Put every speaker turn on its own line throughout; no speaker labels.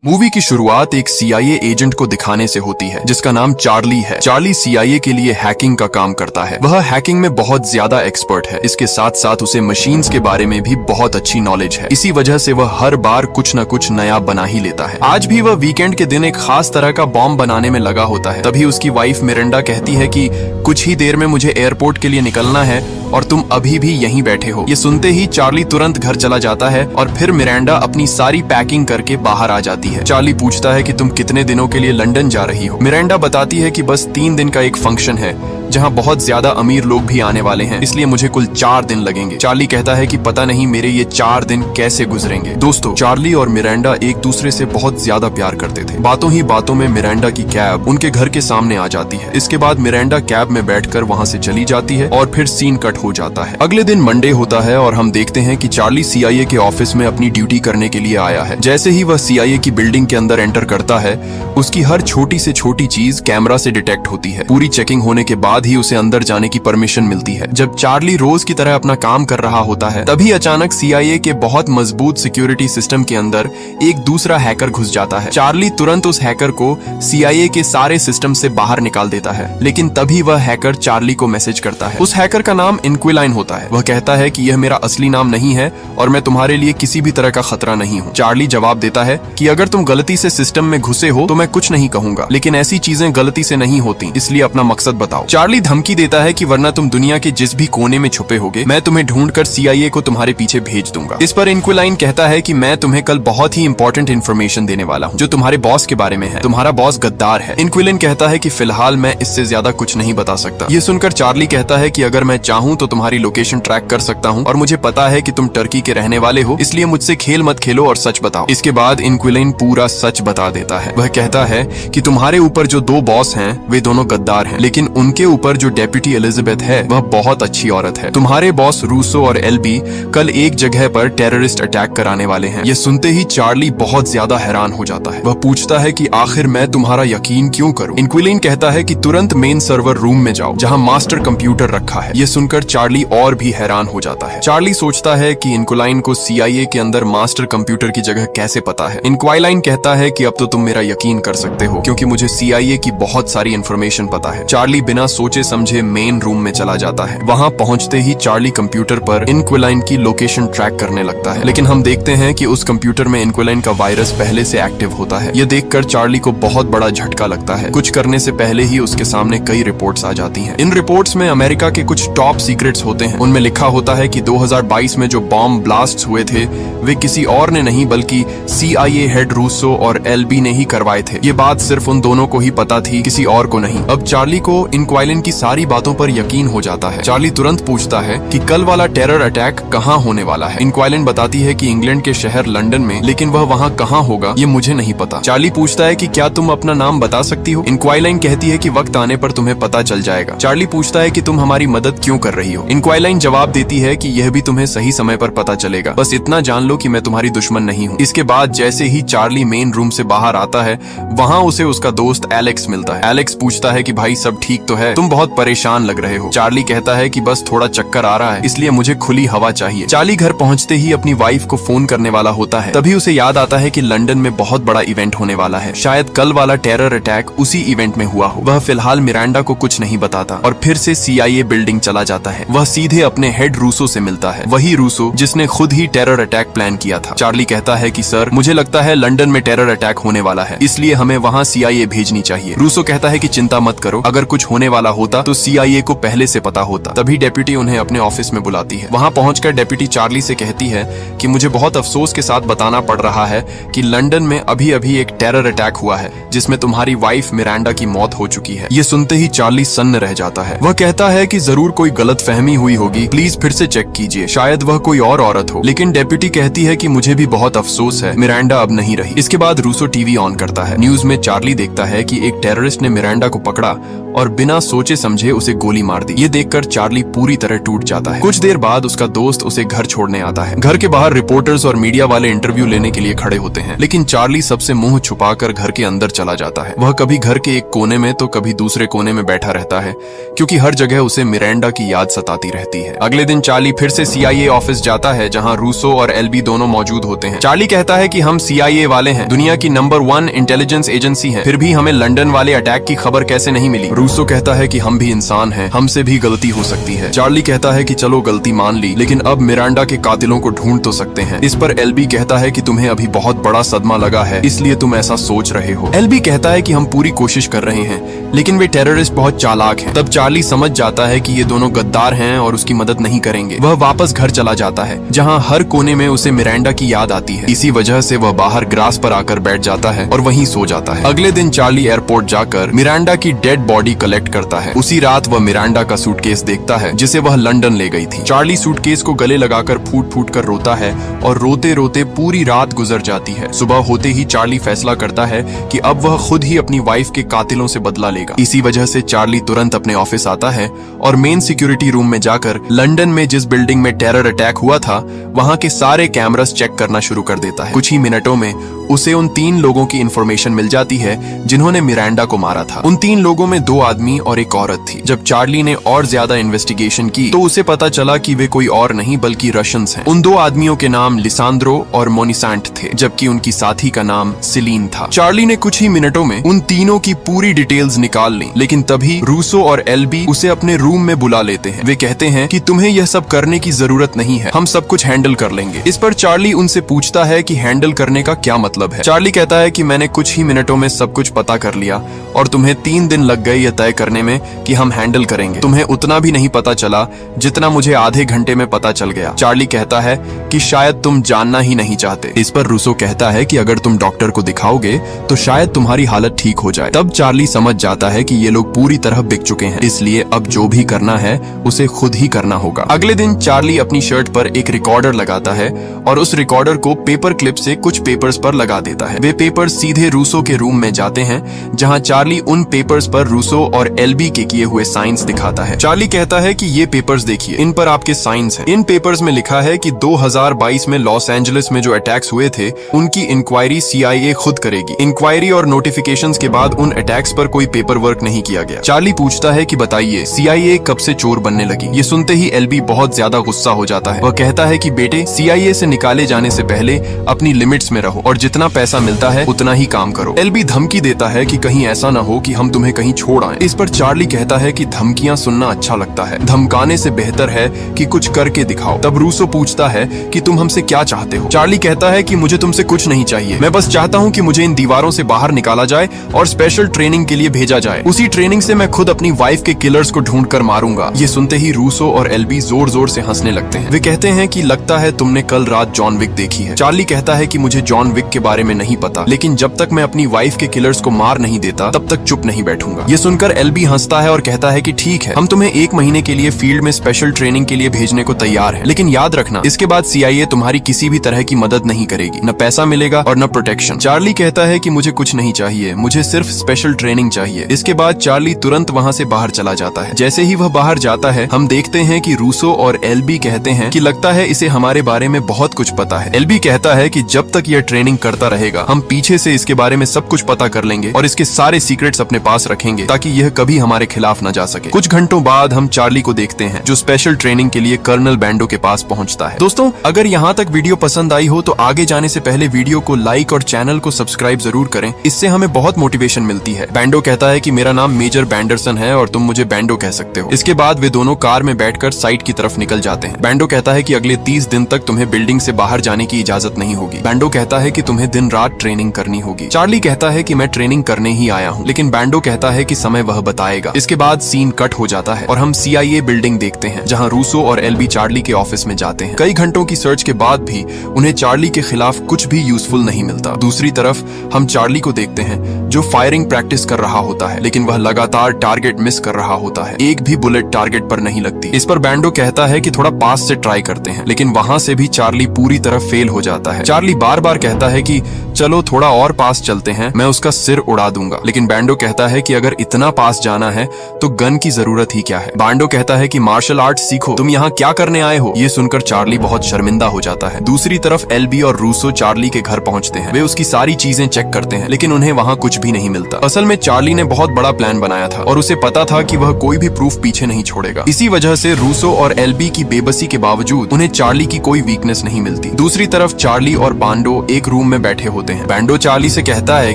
Movie की शुरुआत एक सीआईए एजेंट को दिखाने से होती है जिसका नाम चार्ली है। चार्ली सीआईए के लिए हैकिंग का काम करता है। वह हैकिंग में बहुत ज्यादा एक्सपर्ट है। इसके साथ साथ उसे मशीन्स के बारे में भी बहुत अच्छी नॉलेज है। इसी वजह से वह हर बार कुछ न कुछ नया बना ही लेता है। आज भी वह वीकेंड के दिन एक खास तरह का बॉम्ब बनाने में लगा होता है। तभी उसकी वाइफ मिरांडा कहती है कि कुछ ही देर में मुझे एयरपोर्ट के लिए निकलना है और तुम अभी भी यहीं बैठे हो। ये सुनते ही चार्ली तुरंत घर चला जाता है और फिर मिरांडा अपनी सारी पैकिंग करके बाहर आ जाती है। चार्ली पूछता है कि तुम कितने दिनों के लिए लंदन जा रही हो। मिरांडा बताती है कि बस 3 दिन का एक फंक्शन है जहां बहुत ज्यादा अमीर लोग भी आने वाले हैं, इसलिए मुझे कुल 4 दिन लगेंगे। चार्ली कहता है कि पता नहीं मेरे ये 4 दिन कैसे गुजरेंगे। दोस्तों, चार्ली और मिरांडा एक दूसरे से बहुत ज्यादा प्यार करते थे। बातों ही बातों में मिरांडा की कैब उनके घर के सामने आ जाती है। इसके बाद मिरांडा कैब में बैठकर वहां से चली जाती है और फिर सीन कट हो जाता है। अगले दिन मंडे होता है और हम देखते हैं कि चार्ली सीआईए के ऑफिस में अपनी ड्यूटी करने के लिए आया है। जैसे ही वह सीआईए की बिल्डिंग के अंदर एंटर करता है, उसकी हर छोटी से छोटी चीज कैमरा से डिटेक्ट होती है। पूरी चेकिंग होने के बाद ही उसे अंदर जाने की परमिशन मिलती है। जब चार्ली रोज की तरह अपना काम कर रहा होता है, तभी अचानक सीआईए के बहुत मजबूत सिक्योरिटी सिस्टम के अंदर एक दूसरा हैकर घुस जाता है। चार्ली तुरंत उस हैकर को सीआईए के सारे सिस्टम से बाहर निकाल देता है, लेकिन तभी वह हैकर चार्ली को मैसेज करता है। उस हैकर का नाम इंक्विलाइन होता है। वह कहता है कि यह मेरा असली नाम नहीं है और मैं तुम्हारे लिए किसी भी तरह का खतरा नहीं हूँ। चार्ली जवाब देता है कि अगर तुम गलती से सिस्टम में घुसे हो तो मैं कुछ नहीं कहूंगा, लेकिन ऐसी चीजें गलती से नहीं होती, इसलिए अपना मकसद बताओ। चार्ली धमकी देता है कि वरना तुम दुनिया के जिस भी कोने में छुपे होगे, मैं तुम्हें ढूंढकर सीआईए को तुम्हारे पीछे भेज दूंगा। इस पर इंक्विलाइन कहता है कि मैं तुम्हें कल बहुत ही इंपॉर्टेंट इन्फॉर्मेशन देने वाला हूँ जो तुम्हारे बॉस के बारे में है। तुम्हारा बॉस गद्दार है। इंक्विलाइन कहता है कि फिलहाल मैं इससे ज्यादा कुछ नहीं बता सकता। ये सुनकर चार्ली कहता है कि अगर मैं चाहूँ तो तुम्हारी लोकेशन ट्रैक कर सकता हूँ और मुझे पता है कि तुम टर्की के रहने वाले हो, इसलिए मुझसे खेल मत खेलो और सच बताओ। इसके बाद इंक्विलाइन पूरा सच बता देता है। वह कहता है कि तुम्हारे ऊपर जो 2 बॉस हैं वे दोनों गद्दार हैं, लेकिन उनके ऊपर जो डेप्यूटी एलिजाबेथ है वह बहुत अच्छी औरत है। तुम्हारे बॉस रूसो और एल्बी कल एक जगह पर टेररिस्ट अटैक कराने वाले हैं। ये सुनते ही चार्ली बहुत ज्यादा हैरान हो जाता है। वह पूछता है कि आखिर मैं तुम्हारा यकीन क्यों करूं? इंक्विलाइन कहता है कि तुरंत मेन सर्वर रूम में जाओ जहां मास्टर कंप्यूटर रखा है। ये सुनकर चार्ली और भी हैरान हो जाता है। चार्ली सोचता है कि इंक्विलाइन को सीआईए के अंदर मास्टर कंप्यूटर की जगह कैसे पता है। इंक्विलाइन कहता है कि अब तो तुम मेरा यकीन कर सकते हो क्योंकि मुझे सीआईए की बहुत सारी इन्फॉर्मेशन पता है। चार्ली बिना सोचे समझे मेन रूम में चला जाता है। वहां पहुंचते ही चार्ली कंप्यूटर पर इंक्विलाइन की लोकेशन ट्रैक करने लगता है, लेकिन हम देखते हैं कि उस कंप्यूटर में इंक्विलाइन का वायरस पहले से एक्टिव होता है। ये देखकर चार्ली को बहुत बड़ा झटका लगता है। कुछ करने से पहले ही उसके सामने कई रिपोर्ट्स आ जाती हैं। इन रिपोर्ट्स में अमेरिका के कुछ टॉप सीक्रेट्स होते हैं। उनमें लिखा होता है कि 2022 में जो बॉम्ब ब्लास्ट हुए थे वे किसी और ने नहीं बल्कि सीआईए हेड रूसो और एल्बी ने ही करवाए थे। ये बात सिर्फ उन दोनों को ही पता थी, किसी और को नहीं। अब चार्ली को इंक्विलाइन की सारी बातों पर यकीन हो जाता है। चार्ली तुरंत पूछता है कि कल वाला टेरर अटैक कहाँ होने वाला है। इंक्विलाइन बताती है कि इंग्लैंड के शहर लंदन में, लेकिन वह वहाँ कहाँ होगा ये मुझे नहीं पता। चार्ली पूछता है कि क्या तुम अपना नाम बता सकती हो। इंक्विलाइन कहती है कि वक्त आने पर तुम्हें पता चल जाएगा। चार्ली पूछता है कि तुम हमारी मदद क्यों कर रही हो। इंक्विलाइन जवाब देती है कि यह भी तुम्हें सही समय पर पता चलेगा, बस इतना जान लो कि मैं तुम्हारी दुश्मन नहीं हूँ। इसके बाद जैसे ही चार्ली मेन रूम से बाहर आता है, वहाँ उसे उसका दोस्त एलेक्स मिलता है। एलेक्स पूछता है कि भाई सब ठीक तो है, तुम बहुत परेशान लग रहे हो। चार्ली कहता है कि बस थोड़ा चक्कर आ रहा है, इसलिए मुझे खुली हवा चाहिए। चार्ली घर पहुंचते ही अपनी वाइफ को फोन करने वाला होता है। तभी उसे याद आता है कि लंदन में बहुत बड़ा इवेंट होने वाला है। शायद कल वाला टेरर अटैक उसी इवेंट में हुआ हो। वह फिलहाल मिरांडा को कुछ नहीं बताता और फिर से सीआईए बिल्डिंग चला जाता है। वह सीधे अपने हेड रूसो से मिलता है, वही रूसो जिसने खुद ही टेरर अटैक प्लान किया था। चार्ली कहता है कि सर, मुझे लगता है लंदन में टेरर अटैक होने वाला है, इसलिए हमें वहाँ सीआईए भेजनी चाहिए। रूसो कहता है कि चिंता मत करो, अगर कुछ होने वाला होता तो सीआईए को पहले से पता होता। तभी डेप्यूटी उन्हें अपने ऑफिस में बुलाती है। वहां पहुंचकर डेप्यूटी चार्ली से कहती है कि मुझे बहुत अफसोस के साथ बताना पड़ रहा है कि लंदन में अभी अभी एक टेरर अटैक हुआ है जिसमें तुम्हारी वाइफ मिरांडा की मौत हो चुकी है। ये सुनते ही चार्ली सन्न रह जाता है। वह कहता है कि जरूर कोई गलतफहमी हुई होगी, प्लीज फिर से चेक कीजिए, शायद वह कोई और औरत हो। लेकिन डेप्यूटी कहती है कि मुझे भी बहुत अफसोस है, मिरांडा अब नहीं रही। इसके बाद रूसो टीवी ऑन करता है। न्यूज में चार्ली देखता है कि एक टेररिस्ट ने मिरांडा को पकड़ा और बिना सोचे समझे उसे गोली मार दी। ये देखकर चार्ली पूरी तरह टूट जाता है। कुछ देर बाद उसका दोस्त उसे घर छोड़ने आता है। घर के बाहर रिपोर्टर्स और मीडिया वाले इंटरव्यू लेने के लिए खड़े होते हैं, लेकिन चार्ली सबसे मुंह छुपाकर घर के अंदर चला जाता है। वह कभी घर के एक कोने में तो कभी दूसरे कोने में बैठा रहता है, क्योंकि हर जगह उसे मिरांडा की याद सताती रहती है। अगले दिन चार्ली फिर से CIA ऑफिस जाता है, जहां रूसो और LB दोनों मौजूद होते हैं। चार्ली कहता है कि हम CIA वाले हैं, दुनिया की नंबर 1 इंटेलिजेंस एजेंसी है, फिर भी हमें लंदन वाले अटैक की खबर कैसे नहीं मिली। रूसो कहता है कि हम भी इंसान हैं, हमसे भी गलती हो सकती है। चार्ली कहता है कि चलो गलती मान ली, लेकिन अब मिरांडा के कातिलों को ढूंढ तो सकते हैं। इस पर LB कहता है कि तुम्हें अभी बहुत बड़ा सदमा लगा है, इसलिए तुम ऐसा सोच रहे हो। LB कहता है कि हम पूरी कोशिश कर रहे हैं, लेकिन वे टेररिस्ट बहुत चालाक हैं। तब चार्ली समझ जाता है कि ये दोनों गद्दार हैं और उसकी मदद नहीं करेंगे। वह वापस घर चला जाता है, जहाँ हर कोने में उसे मिरांडा की याद आती है। इसी वजह से वह बाहर ग्रास पर आकर बैठ जाता है और वहीं सो जाता है। अगले दिन चार्ली एयरपोर्ट जाकर मिरांडा की डेड बॉडी कलेक्ट करता है। उसी रात वह मिरांडा का सूटकेस देखता है, जिसे वह लंदन ले गई थी। चार्ली सूटकेस को गले लगाकर फूट फूट कर रोता है और रोते रोते पूरी रात गुजर जाती है। सुबह होते ही चार्ली फैसला करता है कि अब वह खुद ही अपनी वाइफ के कातिलों से बदला लेगा। इसी वजह से चार्ली तुरंत अपने ऑफिस आता है और मेन सिक्योरिटी रूम में जाकर लंदन में जिस बिल्डिंग में टेरर अटैक हुआ था वहां के सारे कैमरास चेक करना शुरू कर देता है। कुछ ही मिनटों में उसे उन 3 लोगों की इंफॉर्मेशन मिल जाती है जिन्होंने मिरांडा को मारा था। उन 3 लोगों में 2 आदमी और एक औरत थी। जब चार्ली ने और ज्यादा इन्वेस्टिगेशन की तो उसे पता चला कि वे कोई और नहीं बल्कि रशियंस हैं। उन 2 आदमियों के नाम लिसांद्रो और मोनिसेंट थे, जबकि उनकी साथी का नाम सिलीन था। चार्ली ने कुछ ही मिनटों में उन तीनों की पूरी डिटेल्स निकाल ली, लेकिन तभी रूसो और LB उसे अपने रूम में बुला लेते हैं। वे कहते हैं कि तुम्हें यह सब करने की जरूरत नहीं है, हम सब कुछ हैंडल कर लेंगे। इस पर चार्ली उनसे पूछता है कि हैंडल करने का क्या मतलब है। चार्ली कहता है कि मैंने कुछ ही मिनटों में सब कुछ पता कर लिया और तुम्हें 3 दिन लग गए यह तय करने में कि हम हैंडल करेंगे। तुम्हें उतना भी नहीं पता चला जितना मुझे आधे घंटे में पता चल गया। चार्ली कहता है कि शायद तुम जानना ही नहीं चाहते। इस पर रूसो कहता है कि अगर तुम डॉक्टर को दिखाओगे तो शायद तुम्हारी हालत ठीक हो जाए। तब चार्ली समझ जाता है कि ये लोग पूरी तरह बिक चुके हैं, इसलिए अब जो भी करना है उसे खुद ही करना होगा। अगले दिन चार्ली अपनी शर्ट पर एक रिकॉर्डर लगाता है और उस रिकॉर्डर को पेपर क्लिप से कुछ पेपर्स पर लगा देता है। वे पेपर्स सीधे रूसो के रूम में जाते हैं, जहां चार्ली उन पेपर्स पर रूसो और LB के किए हुए साइंस दिखाता है। चार्ली कहता है कि ये पेपर्स देखिए, इन पर आपके साइंस हैं। इन पेपर्स में लिखा है कि 2022 में लॉस एंजलिस में जो अटैक्स हुए थे उनकी इंक्वायरी CIA खुद करेगी। इंक्वायरी और नोटिफिकेशंस के बाद उन अटैक्स पर कोई पेपर वर्क नहीं किया गया। चार्ली पूछता है कि बताइए CIA कब से चोर बनने लगी। ये सुनते ही LB बहुत ज्यादा गुस्सा हो जाता है। वह कहता है कि बेटे, CIA से निकाले जाने से पहले अपनी लिमिट्स में रहो और जितना पैसा मिलता है उतना ही काम करो। LB धमकी देता है कि कहीं ऐसा ना हो कि हम तुम्हें कहीं छोड़ आए। इस पर चार्ली कहता है कि धमकियां सुनना अच्छा लगता है, धमकाने से बेहतर है कि कुछ करके दिखाओ। तब रूसो पूछता है कि तुम हमसे क्या चाहते हो। चार्ली कहता है कि मुझे तुमसे कुछ नहीं चाहिए, मैं बस चाहता हूँ कि मुझे इन दीवारों से बाहर निकाला जाए और स्पेशल ट्रेनिंग के लिए भेजा जाए। उसी ट्रेनिंग से मैं खुद अपनी वाइफ के किलर्स को ढूंढ कर मारूंगा। ये सुनते ही रूसो और LB जोर जोर से हंसने लगते हैं। वे कहते हैं कि लगता है तुमने कल रात जॉन विक देखी है। चार्ली कहता है कि मुझे जॉन विक के बारे में नहीं पता, लेकिन जब तक मैं अपनी वाइफ के किलर्स को मार नहीं देता तब तक चुप नहीं बैठूंगा। ये सुनकर LB हंसता है और कहता है कि ठीक है, हम तुम्हें 1 महीने के लिए फील्ड में स्पेशल ट्रेनिंग के लिए भेजने को तैयार है, लेकिन याद रखना इसके बाद CIA तुम्हारी किसी भी तरह की मदद नहीं करेगी, न पैसा मिलेगा और न प्रोटेक्शन। चार्ली कहता है कि मुझे कुछ नहीं चाहिए, मुझे सिर्फ स्पेशल ट्रेनिंग चाहिए। इसके बाद चार्ली तुरंत वहाँ से बाहर चला जाता है। जैसे ही वह बाहर जाता है हम देखते हैं कि रूसो और LB कहते हैं कि लगता है इसे हमारे बारे में बहुत कुछ पता है। LB कहता है कि जब तक यह ट्रेनिंग करता रहेगा हम पीछे से इसके बारे में सब कुछ पता कर लेंगे और इसके सारे सीक्रेट्स अपने पास रखेंगे ताकि यह कभी हमारे खिलाफ न जा सके। कुछ घंटों बाद हम चार्ली को देखते हैं जो स्पेशल ट्रेनिंग के लिए कर्नल बैंडो के पास पहुंचता है। दोस्तों, अगर यहाँ तक वीडियो पसंद आई हो तो आगे जाने से पहले वीडियो को लाइक और चैनल को सब्सक्राइब जरूर करें, इससे हमें बहुत मोटिवेशन मिलती है। बैंडो कहता है कि मेरा नाम मेजर बैंडरसन है और तुम मुझे बैंडो कह सकते हो। इसके बाद वे दोनों कार में बैठकर साइट की तरफ निकल जाते हैं। बैंडो कहता है कि अगले 30 दिन तक तुम्हें बिल्डिंग से बाहर जाने की इजाजत नहीं होगी। बैंडो कहता है कि तुम्हें दिन रात ट्रेनिंग करनी होगी। चार्ली कहता है कि मैं ट्रेनिंग करने ही आया हूँ, लेकिन बैंडो कहता है कि समय वह बताएगा। इसके बाद सीन कट हो जाता है और हम CIA बिल्डिंग देखते हैं जहाँ रूसो और LB चार्ली के ऑफिस में जाते हैं। कई घंटों की सर्च के बाद भी उन्हें चार्ली के खिलाफ कुछ भी यूजफुल नहीं मिलता। दूसरी तरफ हम चार्ली को देखते हैं जो फायरिंग प्रैक्टिस कर रहा होता है, लेकिन वह लगातार टारगेट मिस कर रहा होता है। एक भी बुलेट टारगेट पर नहीं लगती। इस पर बैंडो कहता है कि थोड़ा पास से ट्राई करते हैं, लेकिन वहां से भी चार्ली पूरी तरह फेल हो जाता है। चार्ली बार बार कहता है कि चलो थोड़ा और पास चलते हैं, मैं उसका सिर उड़ा दूंगा। लेकिन बैंडो कहता है कि अगर इतना पास जाना है तो गन की जरूरत ही क्या है। बैंडो कहता है कि मार्शल आर्ट सीखो, तुम यहाँ क्या करने आए हो। ये सुनकर चार्ली बहुत शर्मिंदा हो जाता है। दूसरी तरफ एल्बी और रूसो चार्ली के घर पहुंचते हैं। वे उसकी सारी चीजें चेक करते हैं, लेकिन उन्हें वहाँ कुछ भी नहीं मिलता। असल में चार्ली ने बहुत बड़ा प्लान बनाया था और उसे पता था कि वह कोई भी प्रूफ पीछे नहीं छोड़ेगा। इसी वजह से रूसो और एल्बी की बेबसी के बावजूद उन्हें चार्ली की कोई वीकनेस नहीं मिलती। दूसरी तरफ चार्ली और बांडो एक रूम में बैठे होते हैं। बैंडो चार्ली से कहता है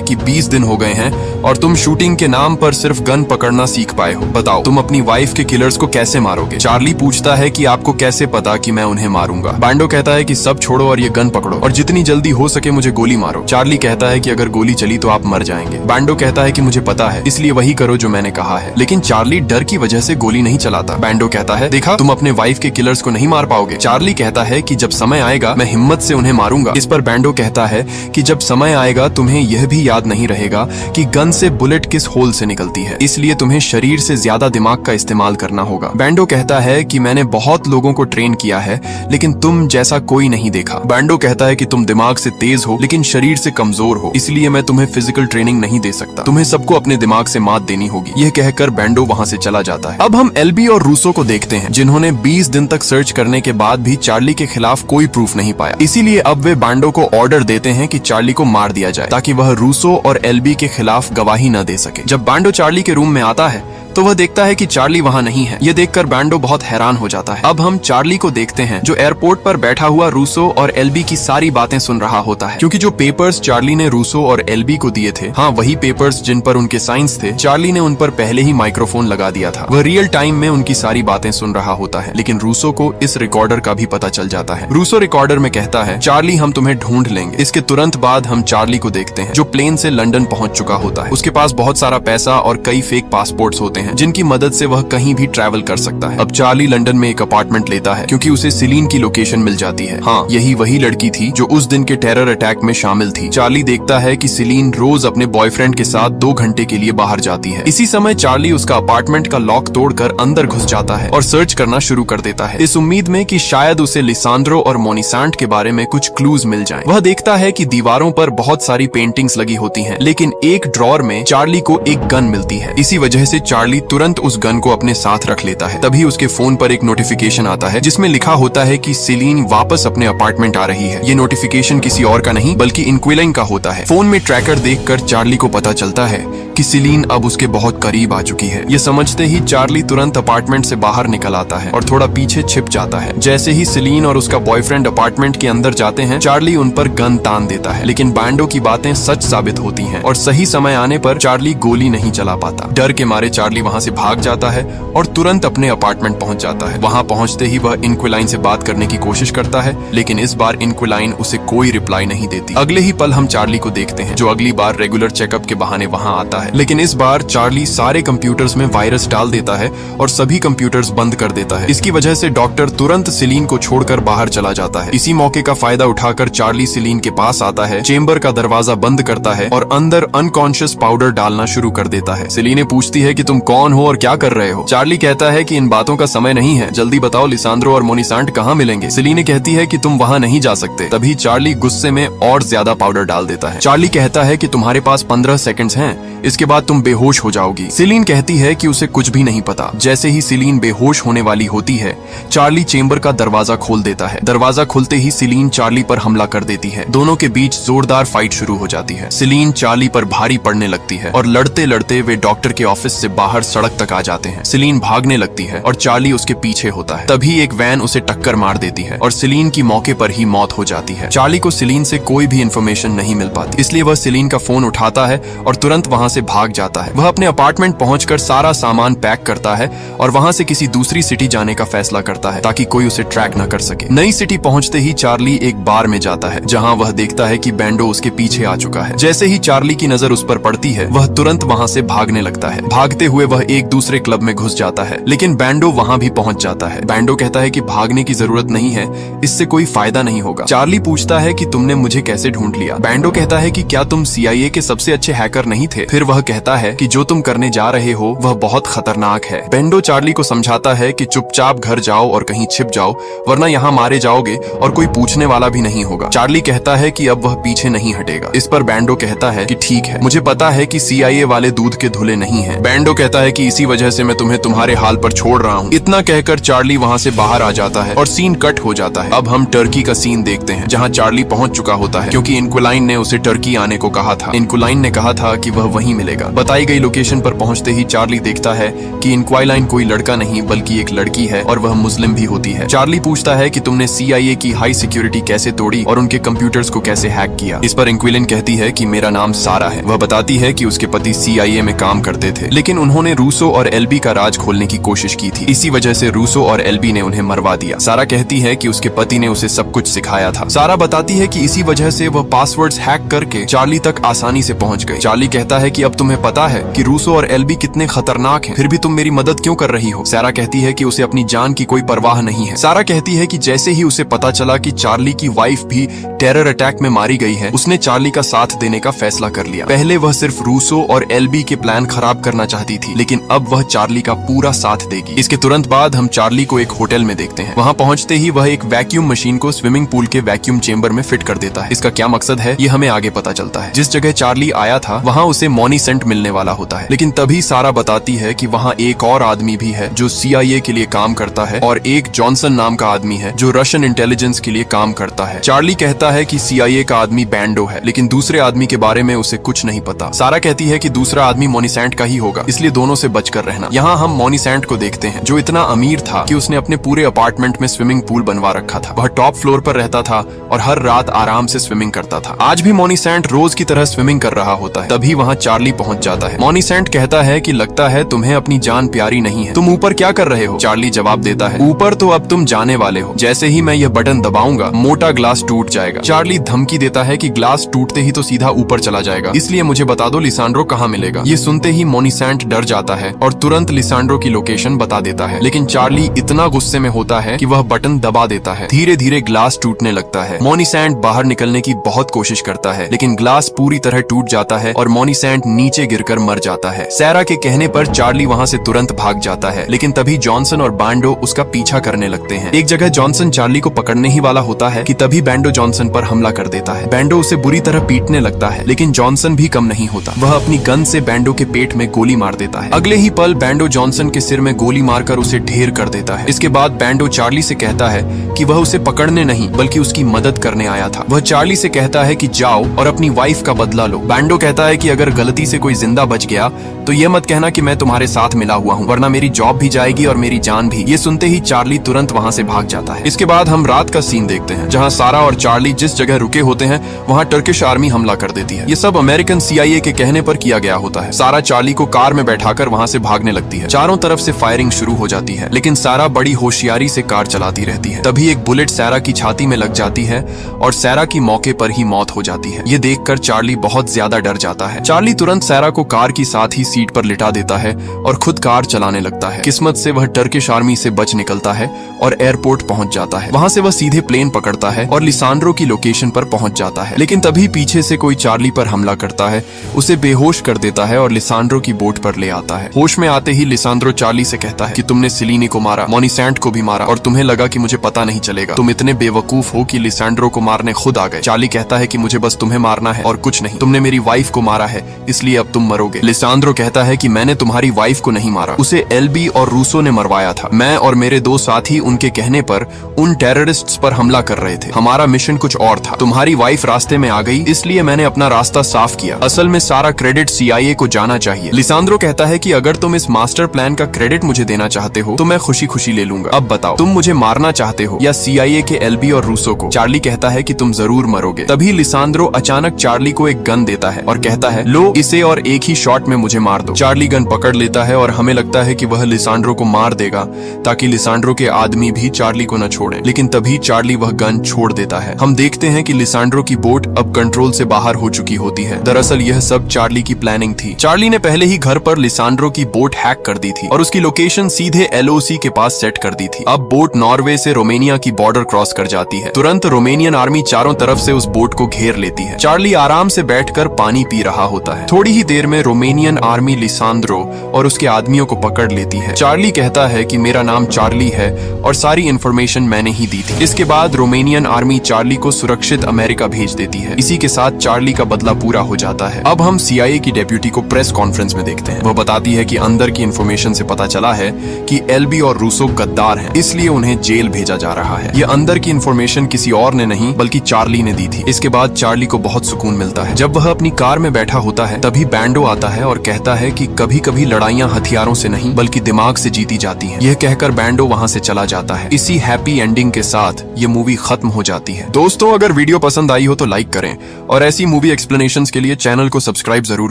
कि 20 दिन हो गए हैं और तुम शूटिंग के नाम पर सिर्फ गन पकड़ना सीख पाए हो। बताओ तुम अपनी वाइफ के किलर्स को कैसे मारोगे। चार्ली पूछता है कि आपको कैसे पता कि मैं उन्हें मारूंगा। बैंडो कहता है कि सब छोड़ो और ये गन पकड़ो और जितनी जल्दी हो सके मुझे गोली मारो। चार्ली कहता है कि अगर गोली चली तो आप मर जाएंगे। बैंडो कहता है कि मुझे पता है, इसलिए वही करो जो मैंने कहा है। लेकिन चार्ली डर की वजह से गोली नहीं चलाता। बैंडो कहता है देखा, तुम अपने वाइफ के किलर्स को नहीं मार पाओगे। चार्ली कहता है कि जब समय आएगा मैं हिम्मत से उन्हें मारूंगा। इस पर बैंडो कहता है कि जब समय आएगा तुम्हें यह भी याद नहीं रहेगा कि गन से बुलेट किस होल से निकलती है, इसलिए तुम्हें शरीर से ज्यादा दिमाग का इस्तेमाल करना होगा। बैंडो कहता है कि मैंने बहुत लोगों को ट्रेन किया है लेकिन तुम जैसा कोई नहीं देखा। बैंडो कहता है कि तुम दिमाग से तेज हो लेकिन शरीर से कमजोर हो, इसलिए मैं तुम्हें फिजिकल ट्रेनिंग नहीं दे सकता। तुम्हें सबको अपने दिमाग से मात देनी होगी। यह कहकर बैंडो वहाँ से चला जाता है। अब हम एल्बी और रूसो को देखते हैं, जिन्होंने 20 दिन तक सर्च करने के बाद भी चार्ली के खिलाफ कोई प्रूफ नहीं पाया। इसीलिए अब वे बैंडो को ऑर्डर देते हैं कि चार्ली को मार दिया जाए ताकि वह रूसो और एल्बी के खिलाफ गवाही न दे सके। जब बैंडो चार्ली के रूम में आता है तो वह देखता है कि चार्ली वहाँ नहीं है। यह देखकर बैंडो बहुत हैरान हो जाता है। अब हम चार्ली को देखते हैं जो एयरपोर्ट पर बैठा हुआ रूसो और एल्बी की सारी बातें सुन रहा होता है, क्योंकि जो पेपर्स चार्ली ने रूसो और एल्बी को दिए थे, हाँ वही पेपर्स जिन पर उनके साइंस थे, चार्ली ने उन पर पहले ही माइक्रोफोन लगा दिया था। वह रियल टाइम में उनकी सारी बातें सुन रहा होता है, लेकिन रूसो को इस रिकॉर्डर का भी पता चल जाता है। रूसो रिकॉर्डर में कहता है चार्ली हम तुम्हें ढूंढ लेंगे। इसके तुरंत बाद हम चार्ली को देखते हैं जो प्लेन से लंदन पहुंच चुका होता है। उसके पास बहुत सारा पैसा और कई फेक पासपोर्ट्स होते हैं जिनकी मदद से वह कहीं भी ट्रैवल कर सकता है। अब चार्ली लंदन में एक अपार्टमेंट लेता है क्योंकि उसे सिलीन की लोकेशन मिल जाती है। हाँ, यही वही लड़की थी जो उस दिन के टेरर अटैक में शामिल थी। चार्ली देखता है कि सिलीन रोज अपने बॉयफ्रेंड के साथ 2 घंटे के लिए बाहर जाती है। इसी समय चार्ली उसका अपार्टमेंट का लॉक तोड़कर अंदर घुस जाता है और सर्च करना शुरू कर देता है, इस उम्मीद में कि शायद उसे लिसांड्रो और मोनिसांट के बारे में कुछ क्लूज मिल जाएं। वह देखता है कि दीवारों पर बहुत सारी पेंटिंग्स लगी होती हैं, लेकिन एक ड्रॉर में चार्ली को एक गन मिलती है। इसी वजह से चार्ली तुरंत उस गन को अपने साथ रख लेता है। तभी उसके फोन पर एक नोटिफिकेशन आता है जिसमें लिखा होता है कि सिलीन वापस अपने अपार्टमेंट आ रही है। ये नोटिफिकेशन किसी और का नहीं बल्कि इंक्विलाइन का होता है। फोन में ट्रैकर देखकर चार्ली को पता चलता है कि सिलीन अब उसके बहुत करीब आ चुकी है। ये समझते ही चार्ली तुरंत अपार्टमेंट से बाहर निकल आता है और थोड़ा पीछे छिप जाता है। जैसे ही सिलीन और उसका बॉयफ्रेंड अपार्टमेंट के अंदर जाते हैं, चार्ली उन पर गन तान देता है, लेकिन बैंडो की बातें सच साबित होती हैं और सही समय आने पर चार्ली गोली नहीं चला पाता। डर के मारे चार्ली वहाँ से भाग जाता है और तुरंत अपने अपार्टमेंट पहुंच जाता है। वहाँ पहुंचते ही वह इंक्विलाइन से बात करने की कोशिश करता है, लेकिन इस बार इंक्विलाइन उसे कोई रिप्लाई नहीं देती। अगले ही पल हम चार्ली को देखते हैं जो अगली बार रेगुलर चेकअप के बहाने वहाँ आता है, लेकिन इस बार चार्ली सारे कंप्यूटर्स में वायरस डाल देता है और सभी कंप्यूटर्स बंद कर देता है। इसकी वजह से डॉक्टर तुरंत सिलीन को छोड़कर बाहर चला जाता है। इसी मौके का फायदा उठाकर चार्ली सिलीन के पास आता है, चेंबर का दरवाजा बंद करता है और अंदर अनकॉन्शियस पाउडर डालना शुरू कर देता है। सिलीने पूछती है कि तुम कौन हो और क्या कर रहे हो। चार्ली कहता है कि इन बातों का समय नहीं है, जल्दी बताओ लिसांड्रो और मोनिसांट कहाँ मिलेंगे। सिलीने कहती है कि तुम वहाँ नहीं जा सकते। तभी चार्ली गुस्से में और ज्यादा पाउडर डाल देता है। चार्ली कहता है कि तुम्हारे पास 15 सेकंड्स हैं, इसके बाद तुम बेहोश हो जाओगी। सिलीन कहती है कि उसे कुछ भी नहीं पता। जैसे ही सिलीन बेहोश होने वाली होती है, चार्ली चेंबर का दरवाजा खोल देता है। दरवाजा खुलते ही सिलीन चार्ली पर हमला कर देती है। दोनों के बीच जोरदार फाइट शुरू हो जाती है। सिलीन चार्ली पर भारी पड़ने लगती है और लड़ते लड़ते वे डॉक्टर के ऑफिस से बाहर सड़क तक आ जाते हैं। सिलीन भागने लगती है और चार्ली उसके पीछे होता है। तभी एक वैन उसे टक्कर मार देती है और सिलीन की मौके पर ही मौत हो जाती है। चार्ली को सिलीन से कोई भी इंफॉर्मेशन नहीं मिल पाती, इसलिए वह सिलीन का फोन उठाता है और तुरंत वहाँ से भाग जाता है। वह अपने अपार्टमेंट पहुंचकर सारा सामान पैक करता है और वहाँ से किसी दूसरी सिटी जाने का फैसला करता है ताकि कोई उसे ट्रैक न कर सके। नई सिटी पहुंचते ही चार्ली एक बार में जाता है जहाँ वह देखता है कि बैंडो उसके पीछे आ चुका है। जैसे ही चार्ली की नजर उस पर पड़ती है, वह तुरंत वहाँ से भागने लगता है। भागते हुए हुए वह एक दूसरे क्लब में घुस जाता है, लेकिन बैंडो वहां भी पहुंच जाता है। बैंडो कहता है कि भागने की जरूरत नहीं है, इससे कोई फायदा नहीं होगा। चार्ली पूछता है कि तुमने मुझे कैसे ढूंढ लिया। बैंडो कहता है कि क्या तुम CIA के सबसे अच्छे हैकर नहीं थे। फिर वह कहता है कि जो तुम करने जा रहे हो वह बहुत खतरनाक है। बैंडो चार्ली को समझाता है कि चुपचाप घर जाओ और कहीं छिप जाओ, वरना यहाँ मारे जाओगे और कोई पूछने वाला भी नहीं होगा। चार्ली कहता है कि अब वह पीछे नहीं हटेगा। इस पर बैंडो कहता है कि ठीक है, मुझे पता है कि CIA वाले दूध के धुले नहीं हैं। बैंडो कहता है कि इसी वजह से मैं तुम्हें तुम्हारे हाल पर छोड़ रहा हूँ। इतना कहकर चार्ली वहाँ से बाहर आ जाता है और सीन कट हो जाता है। अब हम टर्की का सीन देखते हैं, जहाँ चार्ली पहुंच चुका होता है, क्योंकि इंक्वालाइन ने उसे टर्की आने को कहा था। इंक्वालाइन ने कहा था कि वह वहीं मिलेगा। बताई गई लोकेशन पर पहुंचते ही चार्ली देखता है कि इंक्वालाइन कोई लड़का नहीं बल्कि एक लड़की है और वह मुस्लिम भी होती है। चार्ली पूछता है कि तुमने CIA की हाई सिक्योरिटी कैसे तोड़ी और उनके कंप्यूटर्स को कैसे हैक किया। इस पर इंक्वालाइन कहती है कि मेरा नाम सारा है। वह बताती है कि उसके पति CIA में काम करते थे, लेकिन उन्होंने रूसो और LB का राज खोलने की कोशिश की थी। इसी वजह से रूसो और LB ने उन्हें मरवा दिया। सारा कहती है कि उसके पति ने उसे सब कुछ सिखाया था। सारा बताती है कि इसी वजह से वह पासवर्ड्स हैक करके चार्ली तक आसानी से पहुंच गई। चार्ली कहता है कि अब तुम्हें पता है कि रूसो और LB कितने खतरनाक हैं, फिर भी तुम मेरी मदद क्यों कर रही हो। सारा कहती है कि उसे अपनी जान की कोई परवाह नहीं है। सारा कहती है कि जैसे ही उसे पता चला कि चार्ली की वाइफ भी टेरर अटैक में मारी गई है, उसने चार्ली का साथ देने का फैसला कर लिया। पहले वह सिर्फ रूसो और LB के प्लान खराब करना चाहती थी, लेकिन अब वह चार्ली का पूरा साथ देगी। इसके तुरंत बाद हम चार्ली को एक होटल में देखते हैं। वहां पहुंचते ही वह एक वैक्यूम मशीन को स्विमिंग पूल के वैक्यूम चेंबर में फिट कर देता है। इसका क्या मकसद है ये हमें आगे पता चलता है। जिस जगह चार्ली आया था वहां उसे मोनीसेंट मिलने वाला होता है, लेकिन तभी सारा बताती है कि वहां एक और आदमी भी है जो CIA के लिए काम करता है और एक जॉनसन नाम का आदमी है जो रशियन इंटेलिजेंस के लिए काम करता है। चार्ली कहता है कि CIA का आदमी बैंडो है, लेकिन दूसरे आदमी के बारे में उसे कुछ नहीं पता। सारा कहती है कि दूसरा आदमी मोनीसेंट का ही होगा, इसलिए दोनों से बचकर रहना। यहाँ हम मोनीसेंट को देखते हैं, जो इतना अमीर था कि उसने अपने पूरे अपार्टमेंट में स्विमिंग पूल बनवा रखा था। वह टॉप फ्लोर पर रहता था और हर रात आराम से स्विमिंग करता था। आज भी मोनीसेंट रोज की तरह स्विमिंग कर रहा होता है। तभी वहाँ चार्ली पहुंच जाता है। मोनीसेंट कहता है कि लगता है तुम्हें अपनी जान प्यारी नहीं है, तुम ऊपर क्या कर रहे हो। चार्ली जवाब देता है, ऊपर तो अब तुम जाने वाले हो, जैसे ही मैं यह बटन दबाऊंगा मोटा ग्लास टूट जाएगा। चार्ली धमकी देता है कि ग्लास टूटते ही तो सीधा ऊपर चला जाएगा, इसलिए मुझे बता दो लिसांड्रो कहाँ मिलेगा। ये सुनते ही मोनीसेंट डर जाता है और तुरंत लिसांड्रो की लोकेशन बता देता है, लेकिन चार्ली इतना गुस्से में होता है कि वह बटन दबा देता है। धीरे धीरे ग्लास टूटने लगता है। मोनीसेंट बाहर निकलने की बहुत कोशिश करता है, लेकिन ग्लास पूरी तरह टूट जाता है और मोनीसेंट नीचे गिरकर मर जाता है। सारा के कहने पर चार्ली वहाँ से तुरंत भाग जाता है, लेकिन तभी जॉनसन और बैंडो उसका पीछा करने लगते हैं। एक जगह जॉनसन चार्ली को पकड़ने ही वाला होता है कि तभी बैंडो जॉनसन पर हमला कर देता है। बैंडो उसे बुरी तरह पीटने लगता है, लेकिन जॉनसन भी कम नहीं होता। वह अपनी गन से बैंडो के पेट में गोली मार देता है। अगले ही पल बैंडो जॉनसन के सिर में गोली मारकर उसे ढेर कर देता है। इसके बाद बैंडो चार्ली से कहता है कि वह उसे पकड़ने नहीं बल्कि उसकी मदद करने आया था। वह चार्ली से कहता है कि जाओ और अपनी वाइफ का बदला लो। बैंडो कहता है कि अगर गलती से कोई जिंदा बच गया तो ये मत कहना कि मैं तुम्हारे साथ मिला हुआ हूँ, वरना मेरी जॉब भी जाएगी और मेरी जान भी। ये सुनते ही चार्ली तुरंत वहाँ से भाग जाता है। इसके बाद हम रात का सीन देखते हैं, जहाँ सारा और चार्ली जिस जगह रुके होते हैं वहाँ टर्किश आर्मी हमला कर देती है। ये सब अमेरिकन CIA के कहने पर किया गया होता है। सारा चार्ली को कार में बैठाकर वहाँ से भागने लगती है। चारों तरफ से फायरिंग शुरू हो जाती है, लेकिन सारा बड़ी होशियारी से कार चलाती रहती है। तभी एक बुलेट सारा की छाती में लग जाती है और सारा की मौके पर ही मौत हो जाती है। ये देखकर चार्ली बहुत ज्यादा डर जाता है। चार्ली तुरंत सारा को कार की साथ ही सीट पर लिटा देता है और खुद कार चलाने लगता है। किस्मत से वह टर्किश आर्मी से बच निकलता है और एयरपोर्ट पहुंच जाता है। वहां से वह सीधे प्लेन पकड़ता है और लिसांड्रो की लोकेशन पर पहुंच जाता है, लेकिन तभी पीछे से कोई चार्ली पर हमला करता है, उसे बेहोश कर देता है और लिसांड्रो की बोट पर ले आता है। होश में आते ही लिसांड्रो चार्ली से कहता है कि तुमने सिलीनी को मारा, मोनीसेंट को भी मारा और तुम्हें लगा कि मुझे पता नहीं चलेगा। तुम इतने बेवकूफ हो कि लिसांड्रो को मारने खुद आ गए। चार्ली कहता है कि मुझे बस तुम्हें मारना है और कुछ नहीं। तुमने मेरी वाइफ को मारा है, इसलिए अब तुम मरोगे। लिसांड्रो कहता है कि मैंने तुम्हारी वाइफ को नहीं मारा, उसे LB और रूसो ने मरवाया था। मैं और मेरे दो साथी उनके कहने पर उन टेररिस्ट्स पर हमला कर रहे थे। हमारा मिशन कुछ और था। तुम्हारी वाइफ रास्ते में आ गई, इसलिए मैंने अपना रास्ता साफ किया। असल में सारा क्रेडिट CIA को जाना चाहिए। लिसांड्रो कहता है कि अगर तुम इस मास्टर प्लान का क्रेडिट मुझे देना चाहते हो तो मैं खुशी खुशी ले लूंगा। अब बताओ, तुम मुझे मारना चाहते हो या CIA के LB और रूसो को? चार्ली कहता है कि तुम जरूर मरोगे। तभी लिसांड्रो अचानक चार्ली को एक गन देता है और कहता है, लो इसे और एक ही शॉट में मुझे मार दो। चार्ली गन पकड़ लेता है और हमें लगता है कि वह लिसांड्रो को मार देगा ताकि लिसांड्रो के आदमी भी चार्ली को न छोड़े, लेकिन तभी चार्ली वह गन छोड़ देता है। हम देखते हैं कि लिसांड्रो की बोट अब कंट्रोल से बाहर हो चुकी होती है। दरअसल यह सब चार्ली की प्लानिंग थी। चार्ली ने पहले ही घर पर लिसांड्रो की बोट हैक कर दी थी और उसकी लोकेशन सीधे LOC के पास सेट कर दी थी। अब बोट नॉर्वे से रोमानिया की बॉर्डर क्रॉस कर जाती है। तुरंत रोमानियन आर्मी चारों तरफ से उस बोट को घेर लेती है। चार्ली आराम से बैठकर पानी पी रहा होता है। थोड़ी ही देर में रोमानियन आर्मी लिसांड्रो और उसके आदमियों को पकड़ लेती है। चार्ली कहता है कि मेरा नाम चार्ली है और सारी इंफॉर्मेशन मैंने ही दी थी। इसके बाद रोमानियन आर्मी चार्ली को सुरक्षित अमेरिका भेज देती है। इसी के साथ चार्ली का बदला पूरा हो जाता है। अब हम CIA की डेप्यूटी को प्रेस कॉन्फ्रेंस में देखते हैं। वह बताती है कि अंदर की इंफॉर्मेशन से पता चला है कि LB और रूसो गद्दार हैं, इसलिए उन्हें जेल भेजा जा रहा है। यह अंदर की इंफॉर्मेशन किसी और ने नहीं बल्कि चार्ली ने दी थी। इसके बाद चार्ली को बहुत सुकून मिलता है। जब वह अपनी कार में बैठा होता है तभी बैंडो आता है और कहता है कि कभी कभी लड़ाइयाँ हथियारों से नहीं बल्कि दिमाग से जीती जाती हैं। यह कहकर बैंडो वहाँ से चला जाता है। इसी हैप्पी एंडिंग के साथ ये मूवी खत्म हो जाती है। दोस्तों, अगर वीडियो पसंद आई हो तो लाइक करें और ऐसी मूवी एक्सप्लेनेशंस के लिए चैनल को सब्सक्राइब जरूर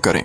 करें।